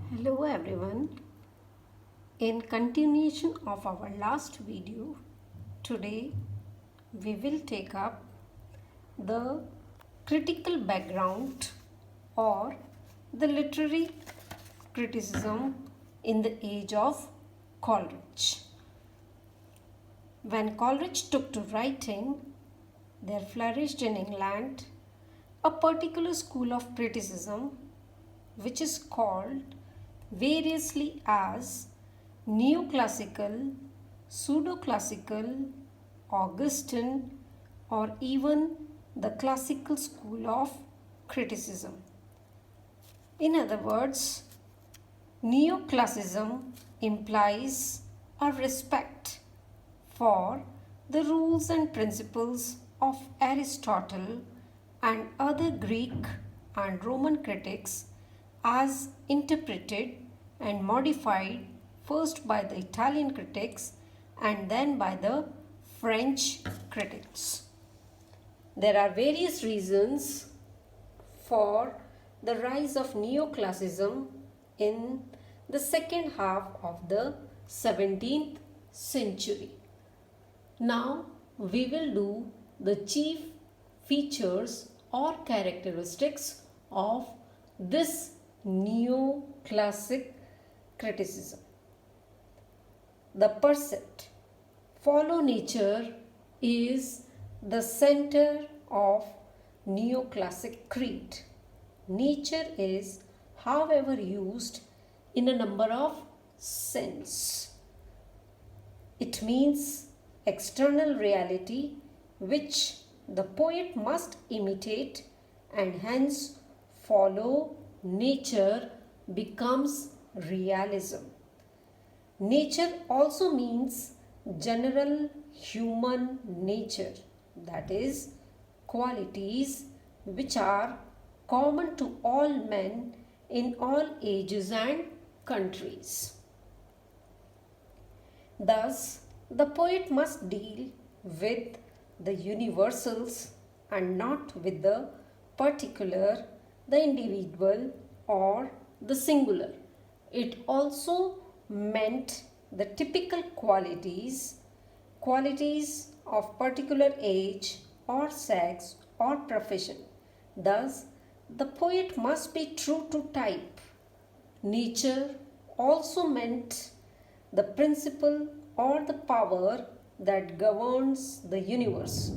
Hello everyone. In continuation of our last video, today we will take up the critical background or the literary criticism in the age of Coleridge. When Coleridge took to writing, there flourished in England a particular school of criticism which is called variously as neoclassical, pseudo-classical, Augustan, or even the classical school of criticism. In other words, neoclassicism implies a respect for the rules and principles of Aristotle and other Greek and Roman critics as interpreted and modified first by the Italian critics and then by the French critics. There are various reasons for the rise of neoclassicism in the second half of the 17th century. Now we will do the chief features or characteristics of this neoclassic criticism. The percept, follow nature, is the center of neoclassic creed. Nature is, however, used in a number of sense. It means external reality which the poet must imitate and hence follow nature becomes realism. Nature also means general human nature, that is, qualities which are common to all men in all ages and countries. Thus, the poet must deal with the universals and not with the particular, the individual, or the singular. It also meant the typical qualities of particular age or sex or profession. Thus, the poet must be true to type. Nature also meant the principle or the power that governs the universe.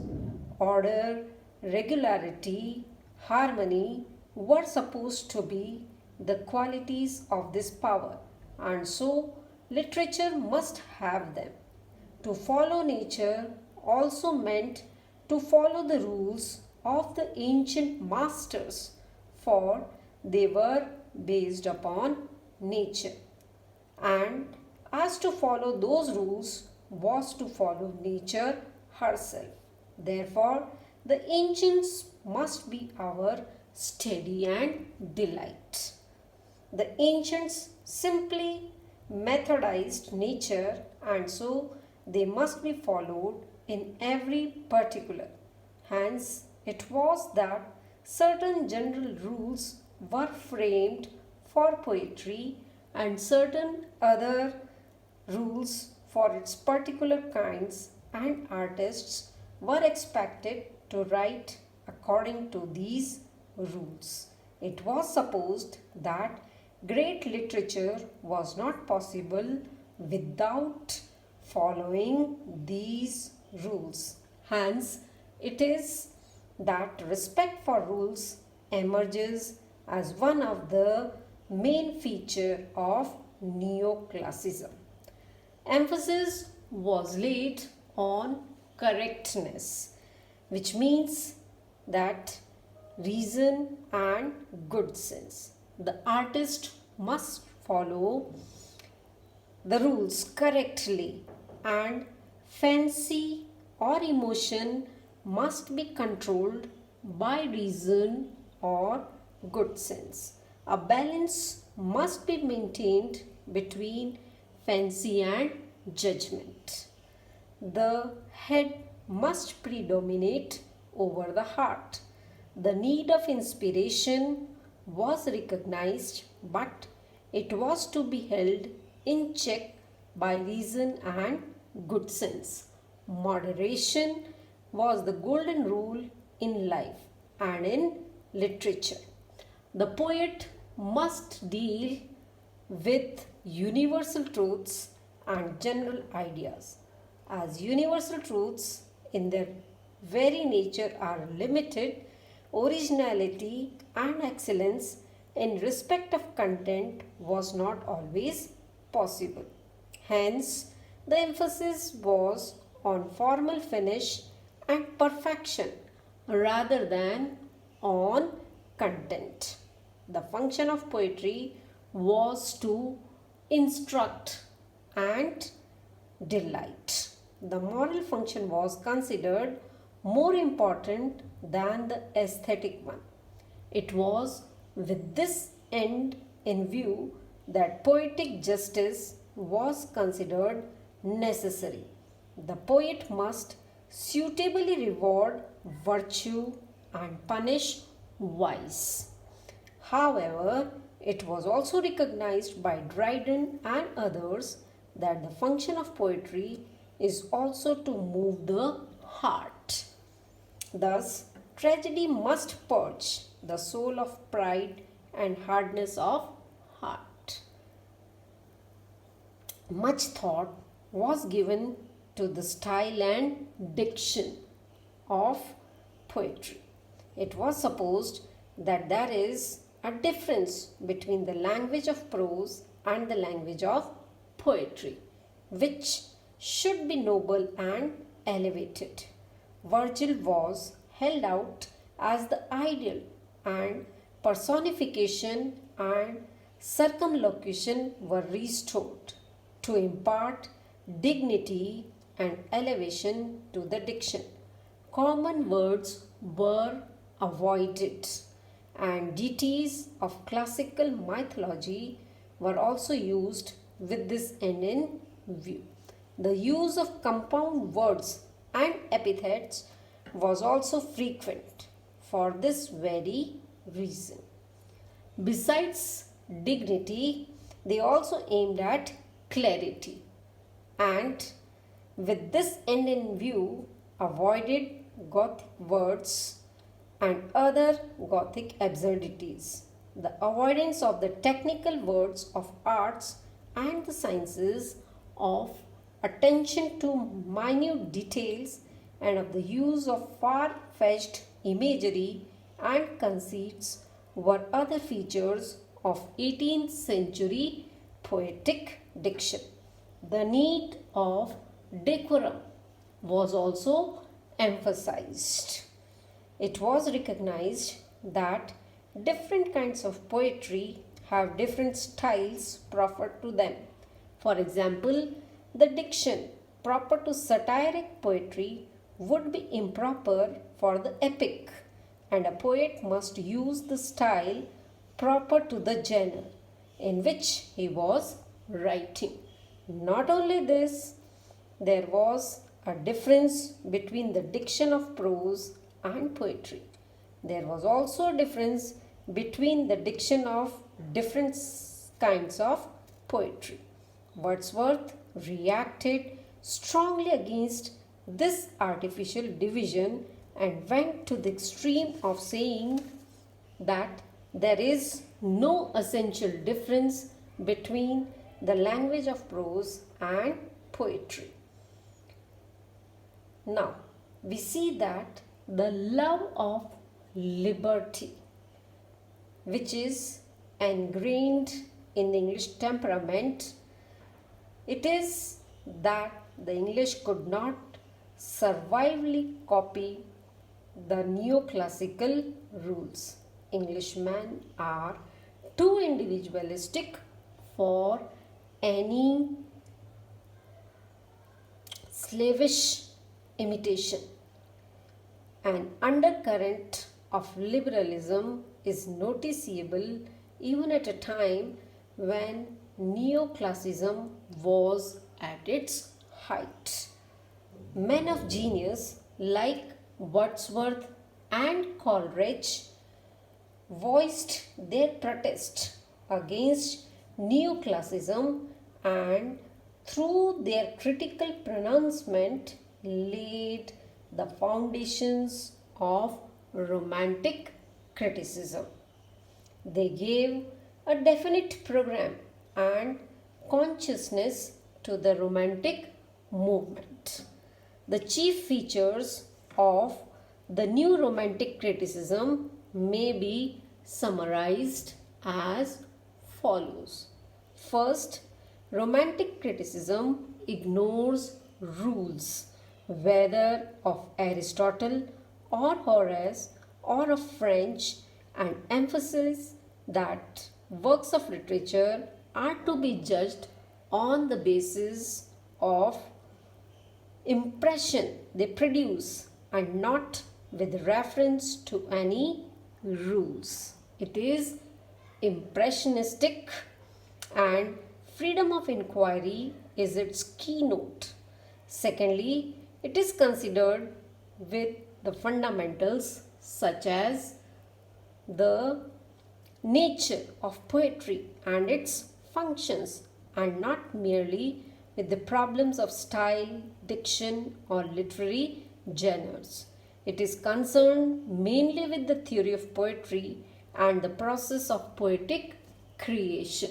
Order, regularity, harmony were supposed to be the qualities of this power, and so literature must have them. To follow nature also meant to follow the rules of the ancient masters, for they were based upon nature. And as to follow those rules was to follow nature herself. Therefore, the ancients must be our study and delight. The ancients simply methodized nature, and so they must be followed in every particular. Hence, it was that certain general rules were framed for poetry and certain other rules for its particular kinds, and artists were expected to write according to these rules. It was supposed that great literature was not possible without following these rules. Hence, it is that respect for rules emerges as one of the main features of neoclassicism. Emphasis was laid on correctness, which means that reason and good sense. The artist must follow the rules correctly, and fancy or emotion must be controlled by reason or good sense. A balance must be maintained between fancy and judgment. The head must predominate over the heart. The need of inspiration was recognized, but It was to be held in check by reason and good sense. Moderation was the golden rule in life and in literature. The poet must deal with universal truths and general ideas, as universal truths in their very nature are limited. Originality and excellence in respect of content was not always possible. Hence, the emphasis was on formal finish and perfection rather than on content. The function of poetry was to instruct and delight. The moral function was considered more important than the aesthetic one. It was with this end in view that poetic justice was considered necessary. The poet must suitably reward virtue and punish vice. However, it was also recognized by Dryden and others that the function of poetry is also to move the heart. Thus, tragedy must purge the soul of pride and hardness of heart. Much thought was given to the style and diction of poetry. It was supposed that there is a difference between the language of prose and the language of poetry, which should be noble and elevated. Virgil was held out as the ideal, and personification and circumlocution were restored to impart dignity and elevation to the diction. Common words were avoided, and deities of classical mythology were also used with this end in view. The use of compound words and epithets was also frequent for this very reason. Besides dignity, they also aimed at clarity, and with this end in view, avoided Gothic words and other Gothic absurdities. The avoidance of the technical words of arts and the sciences, of attention to minute details, and of the use of far-fetched imagery and conceits were other features of 18th century poetic diction. The need of decorum was also emphasized. It was recognized that different kinds of poetry have different styles proper to them. For example, the diction proper to satiric poetry would be improper for the epic, and a poet must use the style proper to the genre in which he was writing. Not only this, there was a difference between the diction of prose and poetry. There was also a difference between the diction of different kinds of poetry. Wordsworth reacted strongly against this artificial division and went to the extreme of saying that there is no essential difference between the language of prose and poetry. Now, we see that the love of liberty, which is ingrained in the English temperament, it is that the English could not servilely copy the neoclassical rules. Englishmen are too individualistic for any slavish imitation. An undercurrent of liberalism is noticeable even at a time when neoclassicism was at its height. Men of genius like Wordsworth and Coleridge voiced their protest against neoclassicism, and through their critical pronouncement laid the foundations of romantic criticism. They gave a definite program and consciousness to the romantic movement. The chief features of the new romantic criticism may be summarized as follows. First, romantic criticism ignores rules, whether of Aristotle or Horace or of French, and emphasizes that works of literature are to be judged on the basis of impression they produce and not with reference to any rules. It is impressionistic, and freedom of inquiry is its keynote. Secondly, it is considered with the fundamentals such as the nature of poetry and its functions, and not merely with the problems of style, diction, or literary genres. It is concerned mainly with the theory of poetry and the process of poetic creation.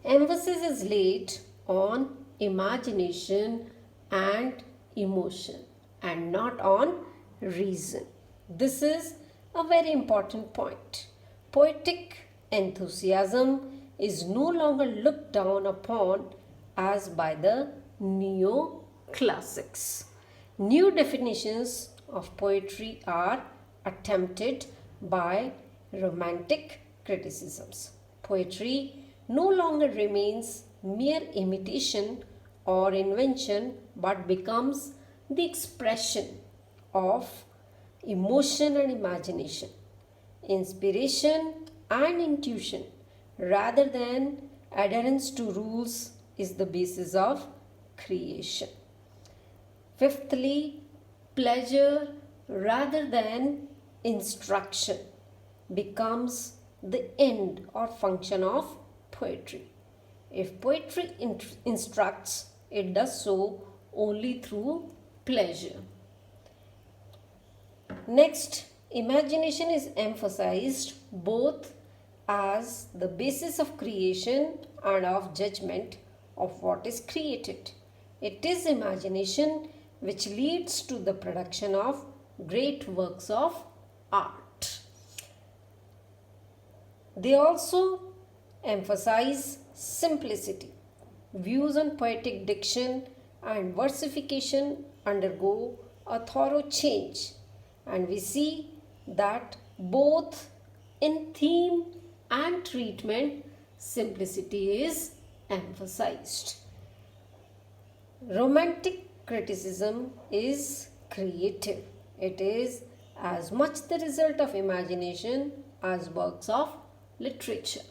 Emphasis is laid on imagination and emotion and not on reason. This is a very important point. Poetic enthusiasm is no longer looked down upon as by the neoclassics. New definitions of poetry are attempted by romantic criticisms. Poetry no longer remains mere imitation or invention but becomes the expression of emotion and imagination, inspiration and intuition, rather than adherence to rules is the basis of creation. Fifthly, pleasure rather than instruction becomes the end or function of poetry. If poetry instructs, it does so only through pleasure. Next, imagination is emphasized both as the basis of creation and of judgment of what is created. It is imagination which leads to the production of great works of art. They also emphasize simplicity. Views on poetic diction and versification undergo a thorough change, and we see that both in theme and treatment simplicity is emphasized. Romantic criticism is creative. It is as much the result of imagination as works of literature.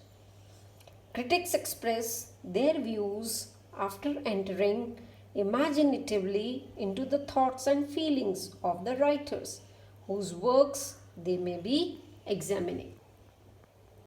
Critics express their views after entering imaginatively into the thoughts and feelings of the writers whose works they may be examining.